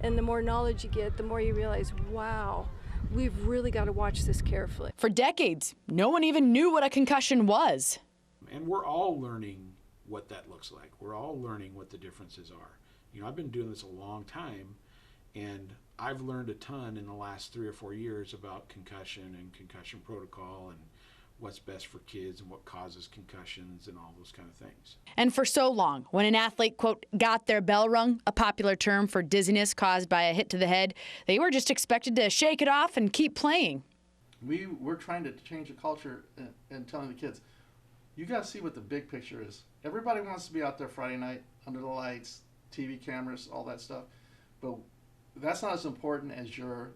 And the more knowledge you get, the more you realize, wow, we've really got to watch this carefully. For decades, no one even knew what a concussion was. And we're all learning what that looks like. We're all learning what the differences are. You know, I've been doing this a long time, and I've learned a ton in the last 3 or 4 years about concussion and concussion protocol and what's best for kids and what causes concussions and all those kind of things. And for so long, when an athlete, quote, got their bell rung, a popular term for dizziness caused by a hit to the head, they were just expected to shake it off and keep playing. We're trying to change the culture and telling the kids, you got to see what the big picture is. Everybody wants to be out there Friday night under the lights, TV cameras, all that stuff. But that's not as important as your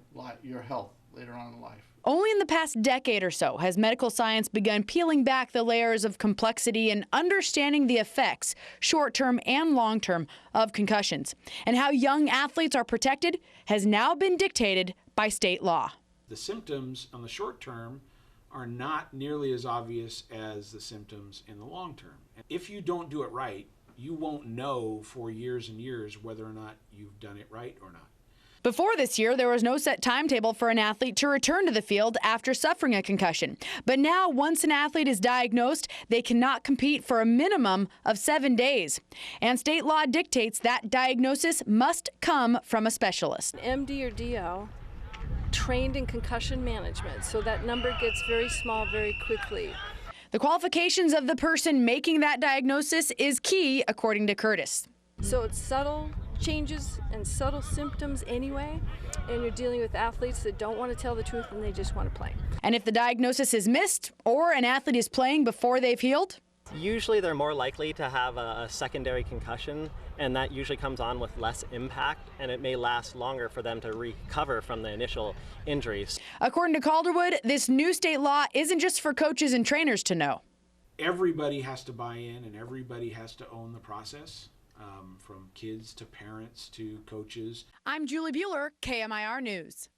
health later on in life. Only in the past decade or so has medical science begun peeling back the layers of complexity and understanding the effects, short-term and long-term, of concussions. And how young athletes are protected has now been dictated by state law. The symptoms on the short term are not nearly as obvious as the symptoms in the long term. If you don't do it right, you won't know for years and years whether or not you've done it right or not. Before this year, there was no set timetable for an athlete to return to the field after suffering a concussion. But now, once an athlete is diagnosed, they cannot compete for a minimum of 7 days. And state law dictates that diagnosis must come from a specialist. An MD or DO trained in concussion management, so that number gets very small very quickly. The qualifications of the person making that diagnosis is key, according to Curtis. So it's subtle changes and subtle symptoms anyway, and you're dealing with athletes that don't want to tell the truth and they just want to play. And if the diagnosis is missed or an athlete is playing before they've healed, usually they're more likely to have a secondary concussion, and that usually comes on with less impact, and it may last longer for them to recover from the initial injuries. According to Calderwood, this new state law isn't just for coaches and trainers to know. Everybody has to buy in and everybody has to own the process, from kids to parents to coaches. I'm Julie Bueller, KMIR News.